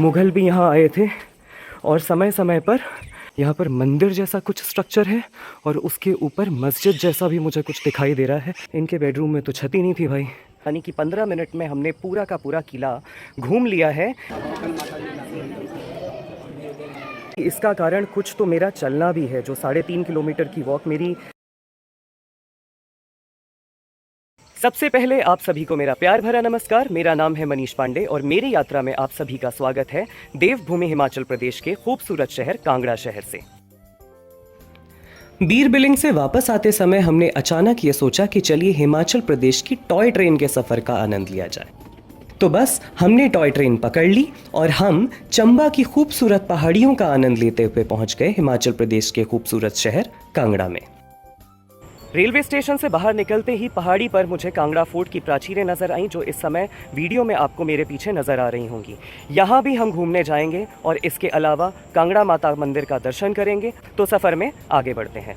मुग़ल भी यहाँ आए थे और समय समय पर यहाँ पर मंदिर जैसा कुछ स्ट्रक्चर है और उसके ऊपर मस्जिद जैसा भी मुझे कुछ दिखाई दे रहा है। इनके बेडरूम में तो छत ही नहीं थी भाई। यानी कि 15 मिनट में हमने पूरा का पूरा किला घूम लिया है। इसका कारण कुछ तो मेरा चलना भी है, जो 3.5 किलोमीटर की वॉक मेरी। सबसे पहले आप सभी को मेरा प्यार भरा नमस्कार। मेरा नाम है मनीष पांडे और मेरी यात्रा में आप सभी का स्वागत है देवभूमि हिमाचल प्रदेश के खूबसूरत शहर कांगड़ा शहर से। बीर बिलिंग से वापस आते समय हमने अचानक ये सोचा कि चलिए हिमाचल प्रदेश की टॉय ट्रेन के सफ़र का आनंद लिया जाए। तो बस हमने टॉय ट्रेन पकड़ ली और हम चंबा की खूबसूरत पहाड़ियों का आनंद लेते हुए पहुंच गए हिमाचल प्रदेश के खूबसूरत शहर कांगड़ा में। रेलवे स्टेशन से बाहर निकलते ही पहाड़ी पर मुझे कांगड़ा फोर्ट की प्राचीरें नज़र आईं, जो इस समय वीडियो में आपको मेरे पीछे नज़र आ रही होंगी। यहाँ भी हम घूमने जाएंगे और इसके अलावा कांगड़ा माता मंदिर का दर्शन करेंगे। तो सफ़र में आगे बढ़ते हैं।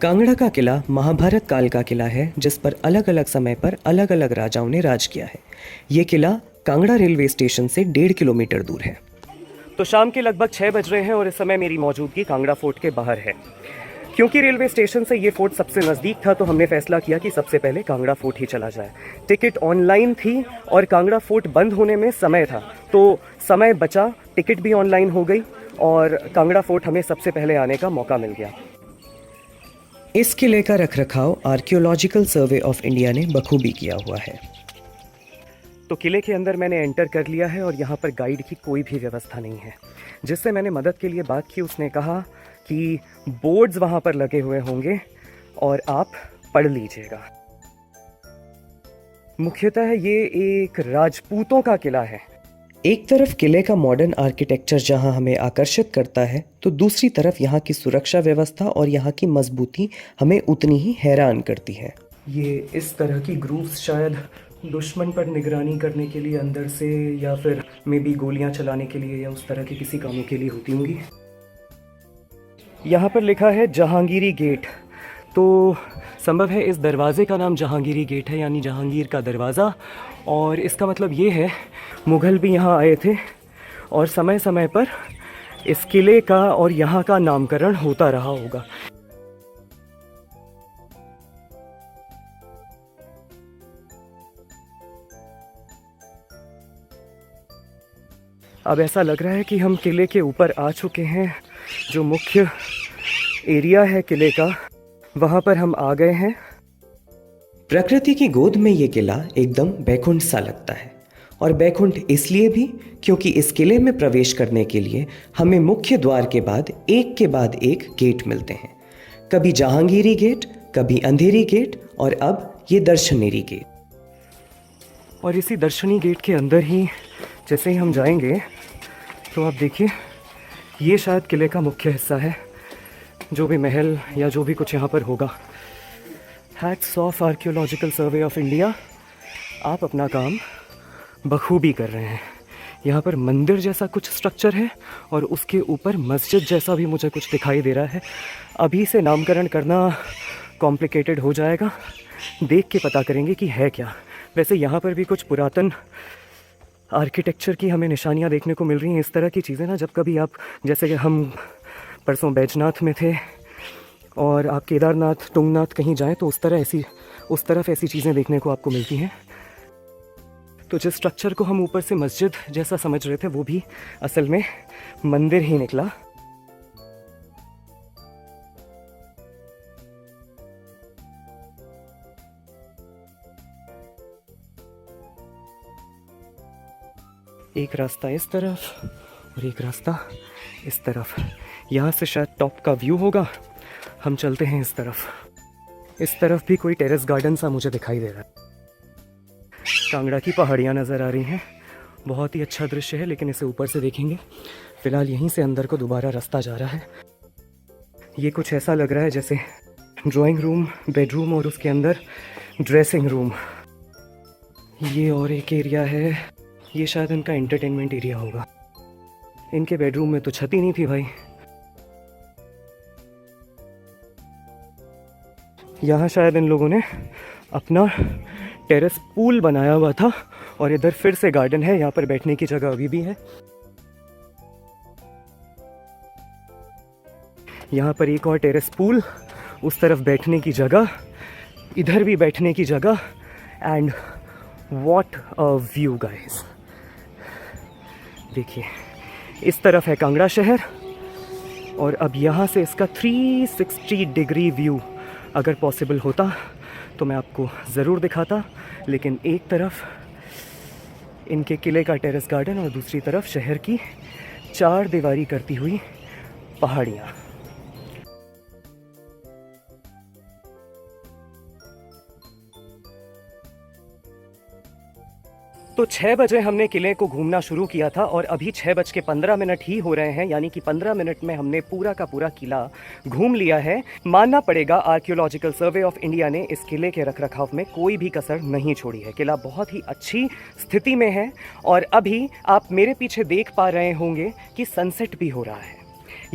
कांगड़ा का किला महाभारत काल का किला है, जिस पर अलग अलग समय पर अलग अलग राजाओं ने राज किया है। ये किला कांगड़ा रेलवे स्टेशन से 1.5 किलोमीटर दूर है। तो शाम के लगभग 6 बज रहे हैं और इस समय मेरी मौजूदगी कांगड़ा फोर्ट के बाहर है। क्योंकि रेलवे स्टेशन से ये फोर्ट सबसे नज़दीक था, तो हमने फैसला किया कि सबसे पहले कांगड़ा फोर्ट ही चला जाए। टिकट ऑनलाइन थी और कांगड़ा फोर्ट बंद होने में समय था, तो समय बचा, टिकट भी ऑनलाइन हो गई और कांगड़ा फोर्ट हमें सबसे पहले आने का मौका मिल गया। इस किले का रखरखाव आर्कियोलॉजिकल सर्वे ऑफ इंडिया ने बखूबी किया हुआ है। तो किले के अंदर मैंने एंटर कर लिया है और यहाँ पर गाइड की कोई भी व्यवस्था नहीं है। जिससे मैंने मदद के लिए बात की, उसने कहा कि बोर्ड्स वहाँ पर लगे हुए होंगे और आप पढ़ लीजिएगा। मुख्यतः ये एक राजपूतों का किला है। एक तरफ किले का मॉडर्न आर्किटेक्चर जहां हमें आकर्षित करता है, तो दूसरी तरफ यहाँ की सुरक्षा व्यवस्था और यहाँ की मजबूती हमें उतनी ही हैरान करती है। ये इस तरह की ग्रूव्स शायद दुश्मन पर निगरानी करने के लिए अंदर से, या फिर मे बी गोलियां चलाने के लिए, या उस तरह के किसी कामों के लिए होती होंगी। यहाँ पर लिखा है जहांगीरी गेट, तो संभव है इस दरवाज़े का नाम जहांगीरी गेट है, यानी जहांगीर का दरवाज़ा। और इसका मतलब ये है मुग़ल भी यहाँ आए थे और समय समय पर इस किले का और यहाँ का नामकरण होता रहा होगा। अब ऐसा लग रहा है कि हम किले के ऊपर आ चुके हैं। जो मुख्य एरिया है किले का, वहाँ पर हम आ गए हैं। प्रकृति की गोद में ये किला एकदम बैकुंठ सा लगता है, और बैकुंठ इसलिए भी क्योंकि इस किले में प्रवेश करने के लिए हमें मुख्य द्वार के बाद एक गेट मिलते हैं। कभी जहांगीरी गेट, कभी अंधेरी गेट और अब ये दर्शनेरी गेट। और इसी दर्शनी गेट के अंदर ही जैसे ही हम जाएंगे तो आप देखिए, ये शायद किले का मुख्य हिस्सा है। जो भी महल या जो भी कुछ यहाँ पर होगा। Hats off archaeological survey of India, आप अपना काम बखूबी कर रहे हैं। यहाँ पर मंदिर जैसा कुछ स्ट्रक्चर है और उसके ऊपर मस्जिद जैसा भी मुझे कुछ दिखाई दे रहा है। अभी से नामकरण करना कॉम्प्लिकेटेड हो जाएगा, देख के पता करेंगे कि है क्या। वैसे यहाँ पर भी कुछ पुरातन आर्किटेक्चर की हमें निशानियाँ देखने को मिल रही हैं। इस तरह की चीज़ें ना, जब कभी आप, जैसे कि हम परसों बैजनाथ में थे और आप केदारनाथ, तुंगनाथ कहीं जाएं तो उस तरफ ऐसी चीज़ें देखने को आपको मिलती हैं। तो जिस स्ट्रक्चर को हम ऊपर से मस्जिद जैसा समझ रहे थे, वो भी असल में मंदिर ही निकला। एक रास्ता इस तरफ और एक रास्ता इस तरफ। यहाँ से शायद टॉप का व्यू होगा। हम चलते हैं इस तरफ। इस तरफ भी कोई टेरेस गार्डन सा मुझे दिखाई दे रहा है। कांगड़ा की पहाड़ियाँ नज़र आ रही हैं। बहुत ही अच्छा दृश्य है, लेकिन इसे ऊपर से देखेंगे। फ़िलहाल यहीं से अंदर को दोबारा रास्ता जा रहा है। ये कुछ ऐसा लग रहा है जैसे ड्राइंग रूम, बेडरूम और उसके अंदर ड्रेसिंग रूम। ये और एक एरिया है, ये शायद इनका एंटरटेनमेंट एरिया होगा। इनके बेडरूम में तो छत ही नहीं थी भाई। यहाँ शायद इन लोगों ने अपना टेरेस पूल बनाया हुआ था और इधर फिर से गार्डन है। यहाँ पर बैठने की जगह अभी भी है। यहाँ पर एक और टेरेस पूल, उस तरफ बैठने की जगह, इधर भी बैठने की जगह, and what a view guys. देखिए इस तरफ है कांगड़ा शहर, और अब यहाँ से इसका 360 डिग्री व्यू अगर पॉसिबल होता तो मैं आपको ज़रूर दिखाता, लेकिन एक तरफ इनके किले का टेरेस गार्डन और दूसरी तरफ शहर की चार दीवारी करती हुई पहाड़ियाँ। तो 6 बजे हमने किले को घूमना शुरू किया था और अभी 6:15 ही हो रहे हैं, यानी कि 15 मिनट में हमने पूरा का पूरा किला घूम लिया है। मानना पड़ेगा आर्कियोलॉजिकल सर्वे ऑफ इंडिया ने इस किले के रखरखाव में कोई भी कसर नहीं छोड़ी है। किला बहुत ही अच्छी स्थिति में है और अभी आप मेरे पीछे देख पा रहे होंगे कि सनसेट भी हो रहा है।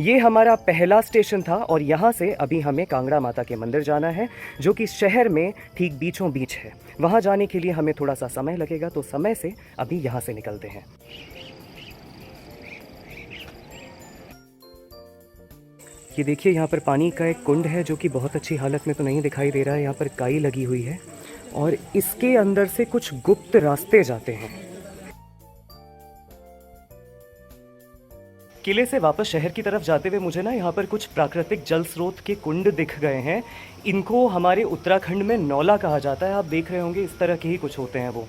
ये हमारा पहला स्टेशन था और यहाँ से अभी हमें कांगड़ा माता के मंदिर जाना है, जो कि शहर में ठीक बीचों बीच है। वहाँ जाने के लिए हमें थोड़ा सा समय लगेगा, तो समय से अभी यहाँ से निकलते हैं। ये देखिए यहाँ पर पानी का एक कुंड है, जो कि बहुत अच्छी हालत में तो नहीं दिखाई दे रहा है। यहाँ पर काई लगी हुई है और इसके अंदर से कुछ गुप्त रास्ते जाते हैं। किले से वापस शहर की तरफ जाते हुए मुझे ना यहाँ पर कुछ प्राकृतिक जल स्रोत के कुंड दिख गए हैं। इनको हमारे उत्तराखंड में नौला कहा जाता है। आप देख रहे होंगे इस तरह के ही कुछ होते हैं वो।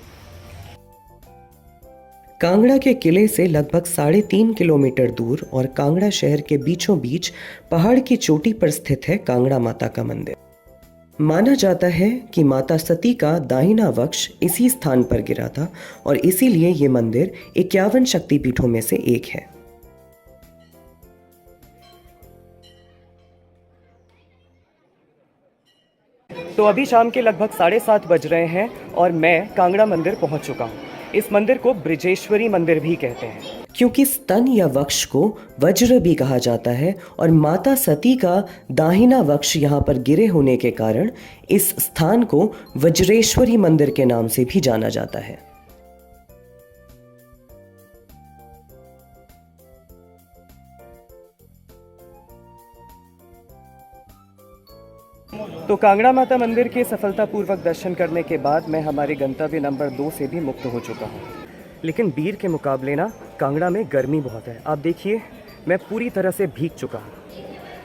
कांगड़ा के किले से लगभग 3.5 किलोमीटर दूर और कांगड़ा शहर के बीचों बीच पहाड़ की चोटी पर स्थित है कांगड़ा माता का मंदिर। माना जाता है कि माता सती का दाहिना वक्ष इसी स्थान पर गिरा था और इसीलिए ये मंदिर 51 शक्तिपीठों में से एक है। तो अभी शाम के लगभग 7:30 बज रहे हैं और मैं कांगड़ा मंदिर पहुंच चुका हूं। इस मंदिर को ब्रिजेश्वरी मंदिर भी कहते हैं, क्योंकि स्तन या वक्ष को वज्र भी कहा जाता है और माता सती का दाहिना वक्ष यहाँ पर गिरे होने के कारण इस स्थान को वज्रेश्वरी मंदिर के नाम से भी जाना जाता है। तो कांगड़ा माता मंदिर के सफलतापूर्वक दर्शन करने के बाद मैं हमारे गंतव्य नंबर 2 से भी मुक्त हो चुका हूँ। लेकिन बीर के मुकाबले ना कांगड़ा में गर्मी बहुत है। आप देखिए मैं पूरी तरह से भीग चुका हूँ।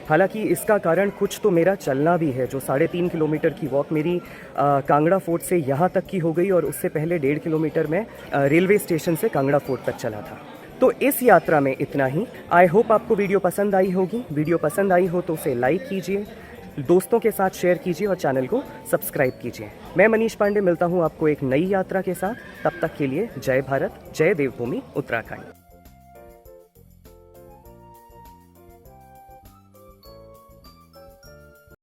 हालांकि इसका कारण कुछ तो मेरा चलना भी है, जो 3.5 किलोमीटर की वॉक मेरी कांगड़ा फोर्ट से यहाँ तक की हो गई और उससे पहले 1.5 किलोमीटर में रेलवे स्टेशन से कांगड़ा फोर्ट तक चला था। तो इस यात्रा में इतना ही। आई होप आपको वीडियो पसंद आई होगी। वीडियो पसंद आई हो तो उसे लाइक कीजिए, दोस्तों के साथ शेयर कीजिए और चैनल को सब्सक्राइब कीजिए। मैं मनीष पांडे मिलता हूं आपको एक नई यात्रा के साथ। तब तक के लिए जय भारत, जय देवभूमि उत्तराखंड।